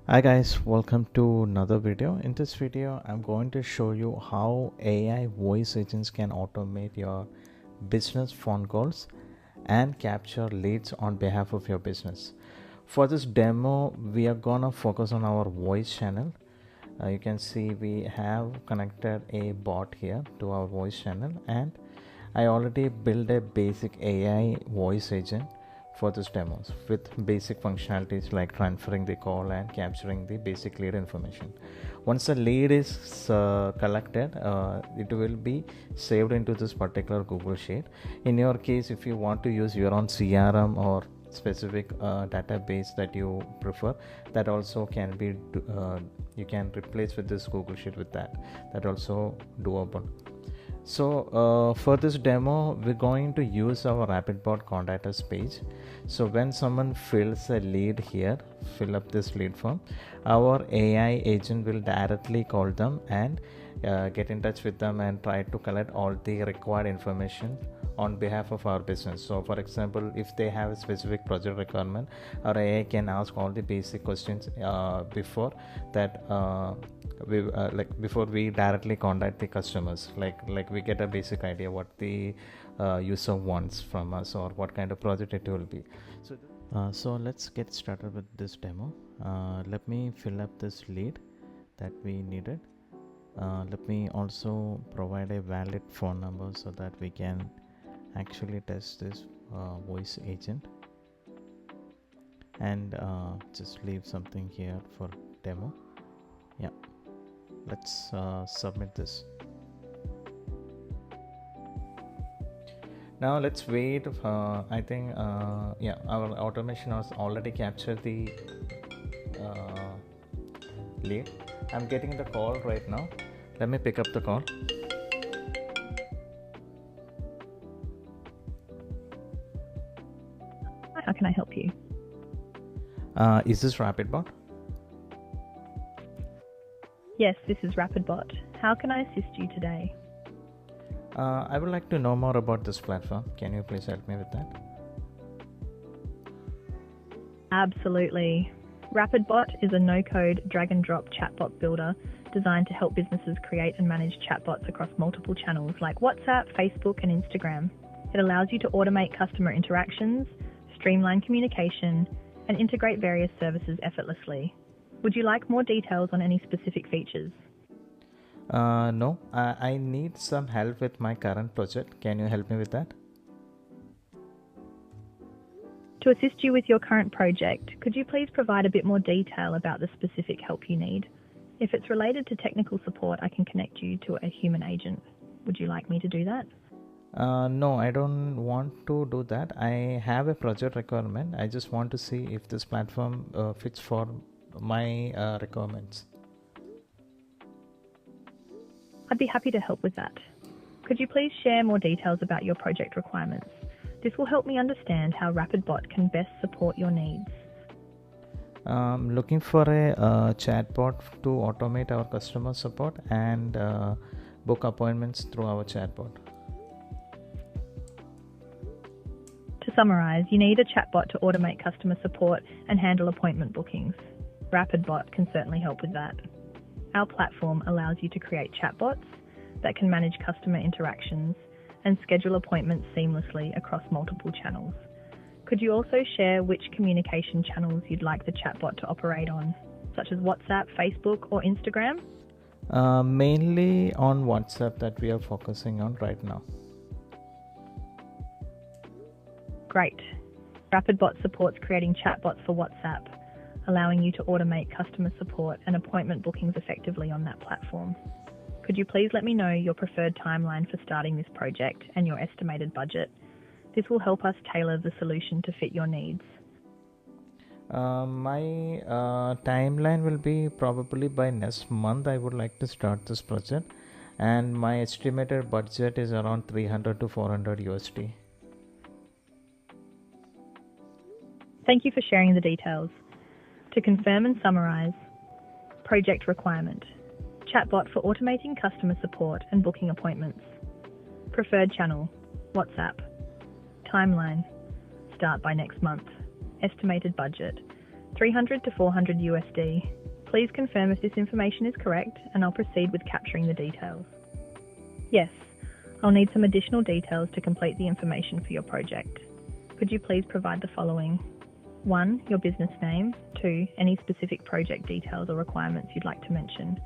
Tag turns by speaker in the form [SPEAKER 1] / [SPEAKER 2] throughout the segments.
[SPEAKER 1] Hi guys, welcome to another video. In this video, I'm going to show you how AI voice agents can automate your business phone calls and capture leads on behalf of your business. For this demo, we are gonna focus on our voice channel. You can see we have connected a bot here to our voice channel, and I already built a basic AI voice agent for this demos with basic functionalities like transferring the call and capturing the basic lead information. Once the lead is collected, it will be saved into this particular Google Sheet. In your case, if you want to use your own CRM or specific database that you prefer, that also can be you can replace with this Google Sheet with that also doable. So for this demo, we're going to use our Rapidbott contact us page. So when someone fills a lead here, fill up this lead form, our AI agent will directly call them and get in touch with them and try to collect all the required information on behalf of our business. So for example, if they have a specific project requirement, our AI can ask all the basic questions before that before we directly contact the customers, like we get a basic idea what the user wants from us or what kind of project it will be. So let's get started with this demo. Let me fill up this lead that we needed. Let me also provide a valid phone number so that we can actually test this voice agent, and just leave something here for demo. Yeah, let's submit this. Now let's wait. I think our automation has already captured the lead. I'm getting the call right now. Let me pick up the call.
[SPEAKER 2] How can I help you?
[SPEAKER 1] Is this Rapidbott?
[SPEAKER 2] Yes, this is Rapidbott. How can I assist you today?
[SPEAKER 1] I would like to know more about this platform. Can you please help me with that?
[SPEAKER 2] Absolutely. Rapidbott is a no-code drag-and-drop chatbot builder designed to help businesses create and manage chatbots across multiple channels like WhatsApp, Facebook, and Instagram. It allows you to automate customer interactions, streamline communication, and integrate various services effortlessly. Would you like more details on any specific features?
[SPEAKER 1] No, I need some help with my current project. Can you help me with that?
[SPEAKER 2] To assist you with your current project, could you please provide a bit more detail about the specific help you need? If it's related to technical support, I can connect you to a human agent. Would you like me to do that?
[SPEAKER 1] No, I don't want to do that. I have a project requirement. I just want to see if this platform fits for my requirements.
[SPEAKER 2] I'd be happy to help with that. Could you please share more details about your project requirements? This will help me understand how Rapidbott can best support your needs.
[SPEAKER 1] Looking for a chatbot to automate our customer support and book appointments through our chatbot.
[SPEAKER 2] To summarize, you need a chatbot to automate customer support and handle appointment bookings. Rapidbott can certainly help with that. Our platform allows you to create chatbots that can manage customer interactions and schedule appointments seamlessly across multiple channels. Could you also share which communication channels you'd like the chatbot to operate on, such as WhatsApp, Facebook, or Instagram?
[SPEAKER 1] Mainly on WhatsApp that we are focusing on right now.
[SPEAKER 2] Great. Rapidbott supports creating chatbots for WhatsApp, allowing you to automate customer support and appointment bookings effectively on that platform. Could you please let me know your preferred timeline for starting this project and your estimated budget? This will help us tailor the solution to fit your needs.
[SPEAKER 1] My timeline will be probably by next month. I would like to start this project, and my estimated budget is around 300 to 400 USD.
[SPEAKER 2] Thank you for sharing the details. To confirm and summarize, project requirement: chatbot for automating customer support and booking appointments. Preferred channel: WhatsApp. Timeline: start by next month. Estimated budget: $300 to $400 USD. Please confirm if this information is correct and I'll proceed with capturing the details. Yes, I'll need some additional details to complete the information for your project. Could you please provide the following? 1. Your business name. 2. Any specific project details or requirements you'd like to mention.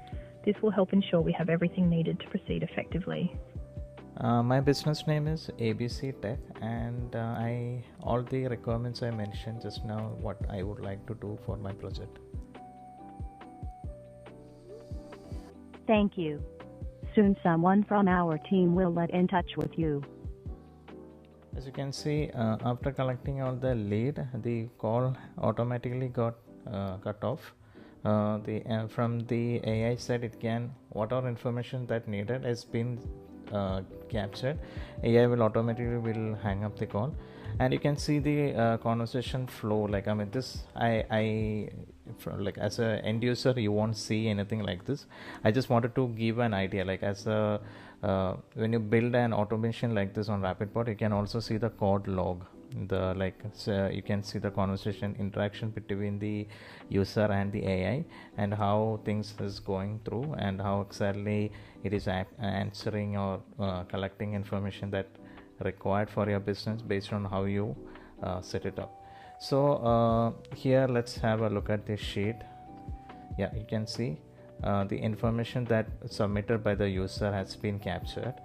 [SPEAKER 2] This will help ensure we have everything needed to proceed effectively.
[SPEAKER 1] My business name is ABC Tech, and all the requirements I mentioned just now, what I would like to do for my project.
[SPEAKER 3] Thank you. Soon someone from our team will get in touch with you.
[SPEAKER 1] As you can see, after collecting all the lead, the call automatically got cut off. From the AI side, it can whatever information that needed has been captured. AI will automatically hang up the call, and you can see the conversation flow. Like like as a end user, you won't see anything like this. I just wanted to give an idea. Like when you build an automation like this on Rapidbott, you can also see the code log. You can see the conversation interaction between the user and the AI, and how things is going through, and how exactly it is answering or collecting information that required for your business based on how you set it up. So here let's have a look at this sheet. Yeah, you can see the information that submitted by the user has been captured.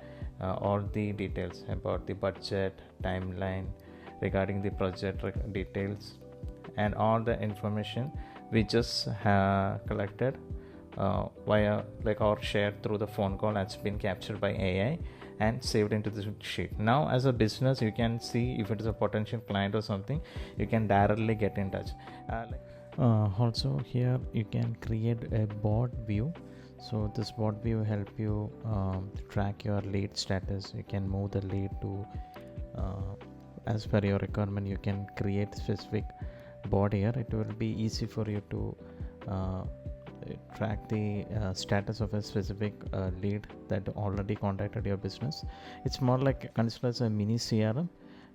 [SPEAKER 1] All the details about the budget, timeline, regarding the project details, and all the information we just collected via or shared through the phone call has been captured by AI and saved into this sheet. Now as a business, you can see if it is a potential client or something, you can directly get in touch. Also here you can create a bot view. So this bot view help you track your lead status. You can move the lead to as per your requirement. You can create specific bot here. It will be easy for you to track the status of a specific lead that already contacted your business. It's more like considered as a mini CRM.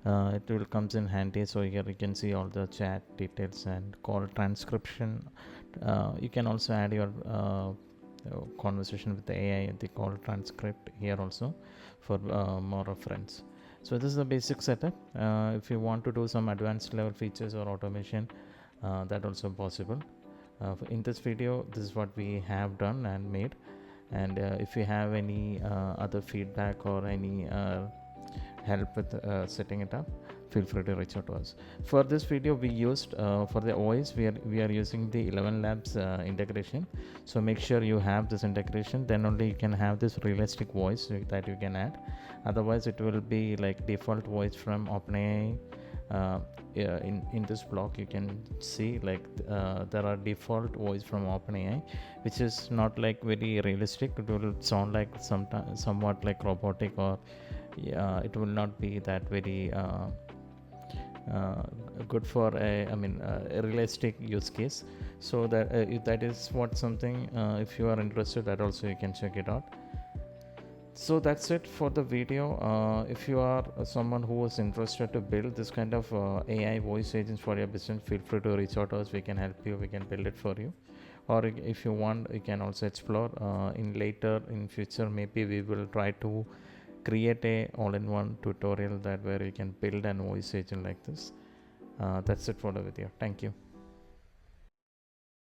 [SPEAKER 1] It will comes in handy. So here you can see all the chat details and call transcription. You can also add your conversation with the AI, the call transcript here also for more reference. So this is the basic setup. If you want to do some advanced level features or automation, that also possible. In this video, this is what we have done and made. And if you have any other feedback or any help with setting it up, feel free to reach out to us. For this video, we used for the voice, we are using the 11 Labs integration. So make sure you have this integration, then only you can have this realistic voice that you can add. Otherwise it will be like default voice from OpenAI. In this block you can see there are default voice from OpenAI, which is not like very realistic. It will sound like somewhat like robotic, or it will not be that very good for a realistic use case. So that is what something if you are interested, that also you can check it out. So that's it for the video. If you are someone who is interested to build this kind of AI voice agents for your business, feel free to reach out to us. We can help you, we can build it for you. Or if you want, you can also explore in future. Maybe we will try to create a all-in-one tutorial where you can build an voice agent like this. That's it for the video. Thank you.